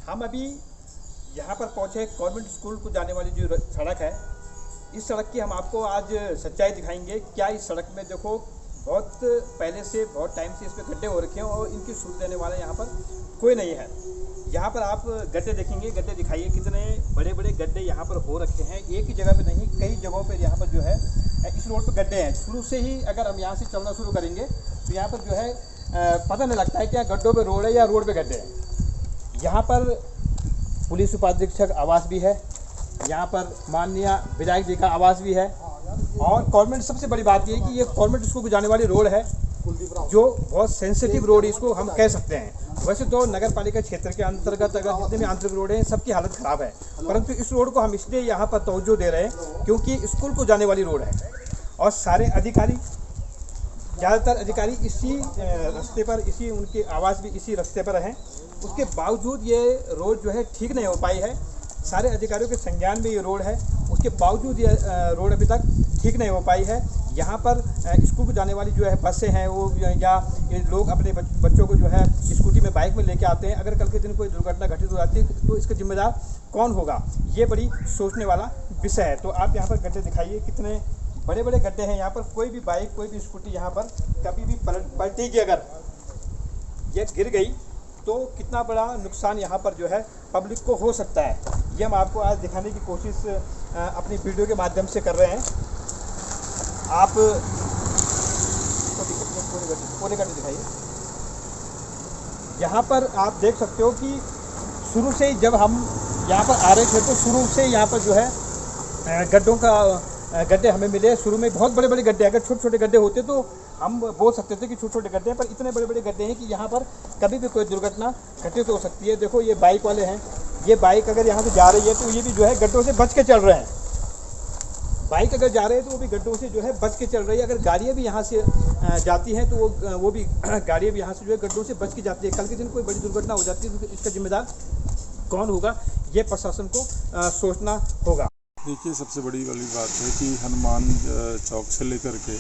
हम अभी यहाँ पर पहुँचे कॉन्वेंट स्कूल को जाने वाली जो सड़क है, इस सड़क की हम आपको आज सच्चाई दिखाएंगे। क्या इस सड़क में देखो बहुत पहले से बहुत टाइम से इस पर गड्ढे हो रखे हैं और इनकी सूट देने वाला यहाँ पर कोई नहीं है। यहाँ पर आप गड्ढे देखेंगे, गड्ढे दिखाइए कितने बड़े बड़े गड्ढे यहाँ पर हो रखे हैं। एक ही जगह पे नहीं, कई जगहों पर यहाँ पर जो है इस रोड पर गड्ढे हैं। शुरू से ही अगर हम यहाँ से चलना शुरू करेंगे तो यहाँ पर जो है पता नहीं लगता है क्या गड्ढों पे रोड है या रोड पे गड्ढे हैं। यहाँ पर पुलिस उपाधीक्षक आवास भी है, यहाँ पर माननीय विधायक जी का आवास भी है और गवर्नमेंट, सबसे बड़ी बात ये है कि ये गवर्नमेंट स्कूल को जाने वाली रोड है जो बहुत सेंसिटिव रोड इसको हम कह सकते हैं। वैसे तो नगर पालिका क्षेत्र के अंतर्गत अगर जितने भी आंतरिक रोड हैं सबकी हालत ख़राब है, परंतु इस रोड को हम इसलिए यहाँ पर तवज्जो दे रहे हैं क्योंकि स्कूल को जाने वाली रोड है और सारे अधिकारी, ज़्यादातर अधिकारी इसी रास्ते पर, इसी उनके आवास भी इसी रास्ते पर हैं। उसके बावजूद ये रोड जो है ठीक नहीं हो पाई है। सारे अधिकारियों के संज्ञान में ये रोड है, उसके बावजूद ये रोड अभी तक ठीक नहीं हो पाई है। यहाँ पर स्कूल को जाने वाली जो है बसें हैं वो, या ये लोग अपने बच्चों को जो है स्कूटी में, बाइक में लेके आते हैं। अगर कल के दिन कोई दुर्घटना घटित हो जाती है तो इसका जिम्मेदार कौन होगा, ये बड़ी सोचने वाला विषय है। तो आप यहाँ पर गड्ढे दिखाइए, कितने बड़े बड़े गड्ढे हैं। यहाँ पर कोई भी बाइक, कोई भी स्कूटी यहाँ पर कभी भी पलटेगी, अगर ये गिर गई तो कितना बड़ा नुकसान यहाँ पर जो है पब्लिक को हो सकता है। ये हम आपको आज दिखाने की कोशिश अपनी वीडियो के माध्यम से कर रहे हैं। आप पूरे गड्ढे दिखाइए। यहाँ पर आप देख सकते हो कि शुरू से ही जब हम यहाँ पर आ रहे थे तो शुरू से यहाँ पर जो है गड्ढे हमें मिले। शुरू में बहुत बड़े बड़े गड्ढे, अगर छोटे छोटे गड्ढे होते तो हम बोल सकते थे कि छोटे छोटे गड्ढे हैं, पर इतने बड़े बड़े गड्ढे हैं कि यहाँ पर कभी भी कोई दुर्घटना घटित हो सकती है। देखो ये बाइक वाले हैं, ये बाइक अगर यहाँ से जा रही है तो ये भी जो है गड्ढों से बच के चल रहे हैं। बाइक अगर जा रहे हैं तो वो भी गड्ढों से जो है बच के चल रही है। अगर गाड़ियाँ भी यहाँ से जाती हैं तो वो भी गाड़ियाँ भी यहाँ से जो है गड्ढों से बच के जाती है। कल के दिन कोई बड़ी दुर्घटना हो जाती है तो इसका जिम्मेदार कौन होगा, ये प्रशासन को सोचना होगा। देखिए, सबसे बड़ी वाली बात है कि हनुमान चौक से लेकर के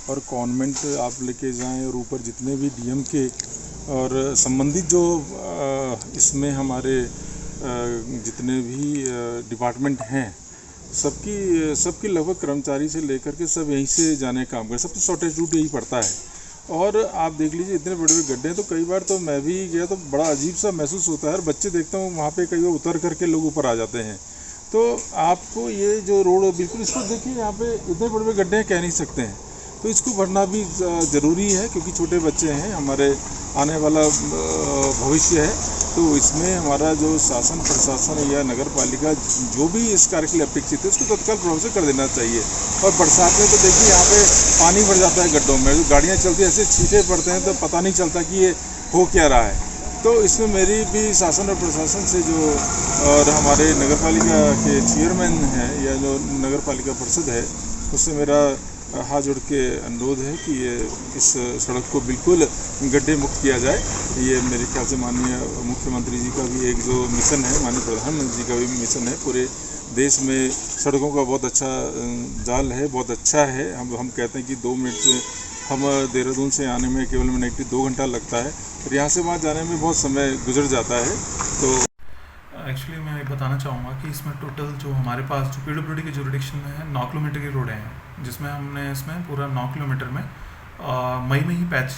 और कॉन्वेंट आप लेके जाएं और ऊपर जितने भी डीएम के और संबंधित जो इसमें हमारे जितने भी डिपार्टमेंट हैं, सबकी लगभग कर्मचारी से लेकर के सब यहीं से जाने का काम करें। सबसे शॉर्टेज रूट यही पड़ता है। और आप देख लीजिए इतने बड़े बड़े गड्ढे हैं, तो कई बार तो मैं भी गया तो बड़ा अजीब सा महसूस होता है। और बच्चे देखता हूँ वहाँ पे कई बार उतर करके लोग ऊपर आ जाते हैं। तो आपको ये जो रोड बिल्कुल, इसको देखिए, यहाँ पे इतने बड़े बड़े गड्ढे कह नहीं सकते हैं, तो इसको भरना भी ज़रूरी है क्योंकि छोटे बच्चे हैं, हमारे आने वाला भविष्य है। तो इसमें हमारा जो शासन प्रशासन या नगर पालिका जो भी इस कार्य के लिए अपेक्षित है उसको तत्काल प्रभाव से कर देना चाहिए। और बरसात में तो देखिए यहाँ पे पानी भर जाता है गड्ढों में, जो गाड़ियाँ चलती हैं ऐसे छींटे पड़ते हैं तो पता नहीं चलता कि ये हो क्या रहा है। तो इसमें मेरी भी शासन और प्रशासन से जो, और हमारे नगर पालिका के चेयरमैन हैं या जो नगर पालिका परिषद है, उससे मेरा हाथ जोड़ के अनुरोध है कि ये इस सड़क को बिल्कुल गड्ढे मुक्त किया जाए। ये मेरे ख्याल से माननीय मुख्यमंत्री जी का भी एक जो मिशन है, माननीय प्रधानमंत्री जी का भी मिशन है। पूरे देश में सड़कों का बहुत अच्छा जाल है, बहुत अच्छा है। हम कहते हैं कि 2 मिनट से हम देहरादून से आने में केवल मिनट 2 घंटा लगता है और यहाँ से वहाँ जाने में बहुत समय गुजर जाता है। तो एक्चुअली मैं ये बताना चाहूँगा कि इसमें टोटल जो हमारे पास जो पीडब्ल्यूडी के जुरिडिक्शन में है 9 किलोमीटर की रोडें हैं, जिसमें हमने इसमें पूरा 9 किलोमीटर में मई में ही पैच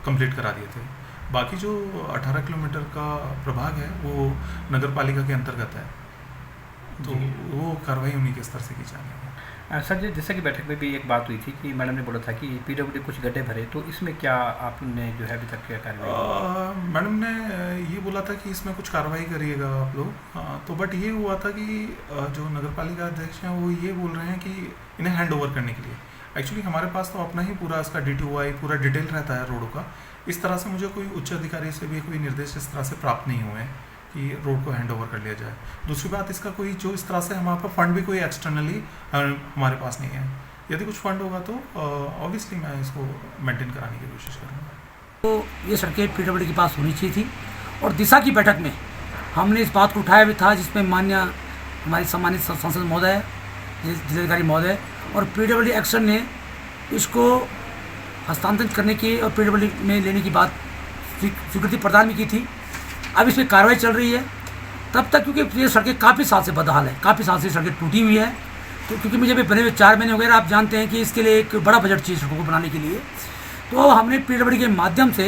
कंप्लीट करा दिए थे। बाकी जो 18 किलोमीटर का प्रभाग है वो नगर पालिका के अंतर्गत है, तो वो कार्रवाई उन्हीं के स्तर से की जानी है। सर जी, जैसा कि बैठक में भी एक बात हुई थी कि मैडम ने बोला था कि पीडब्ल्यूडी कुछ गड्ढे भरे, तो इसमें क्या आपने जो है अभी तक क्या कार्रवाई? मैडम ने ये बोला था कि इसमें कुछ कार्रवाई करिएगा आप लोग, तो बट ये हुआ था कि जो नगर पालिका अध्यक्ष हैं वो ये बोल रहे हैं कि इन्हें हैंड ओवर करने के लिए। एक्चुअली हमारे पास तो अपना ही पूरा इसका DTOI पूरा डिटेल रहता है रोडों का। इस तरह से मुझे कोई उच्च अधिकारी से भी कोई निर्देश इस तरह से प्राप्त नहीं हुए हैं कि रोड को हैंड ओवर कर लिया जाए। दूसरी बात, इसका कोई जो इस तरह से हमारे पास फंड भी कोई एक्सटर्नली हमारे पास नहीं है। यदि कुछ फंड होगा तो ऑब्वियसली मैं इसको मेंटेन कराने की कोशिश करूँगा। तो ये सड़कें पीडब्ल्यूडी के पास होनी चाहिए थी और दिशा की बैठक में हमने इस बात को उठाया भी था, जिसमें माननीय हमारे सम्मानित सांसद महोदय, जिलाधिकारी महोदय और पीडब्ल्यूडी एक्शन ने इसको हस्तांतरित करने की और पीडब्ल्यूडी में लेने की बात स्वीकृति प्रदान भी की थी। अब इस पर कार्रवाई चल रही है। तब तक क्योंकि ये सड़कें काफ़ी साल से बदहाल है, काफ़ी साल से सड़कें टूटी हुई है, तो क्योंकि मुझे भी बने हुए 4 महीने वगैरह, आप जानते हैं कि इसके लिए एक बड़ा बजट चाहिए सड़कों को बनाने के लिए। तो हमने PWD के माध्यम से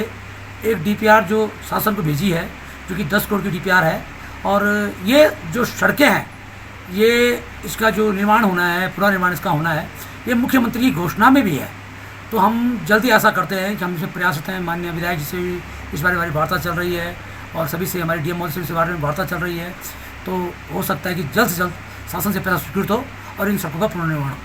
एक DPR जो शासन को भेजी है, जो कि 10 करोड़ की DPR है, और ये जो सड़कें हैं, ये इसका जो निर्माण होना है, पूरा निर्माण इसका होना है, ये मुख्यमंत्री की घोषणा में भी है। तो हम जल्दी आशा करते हैं कि हम इसमें प्रयासरत हैं। माननीय विधायक जी से भी इस बारे में हमारी वार्ता चल रही है, और सभी से, हमारी DM महोदय से इस बारे में वार्ता चल रही है। तो हो सकता है कि जल्द से जल्द शासन से पैसा स्वीकृत हो और इन सड़कों का पुनर्निर्माण हो।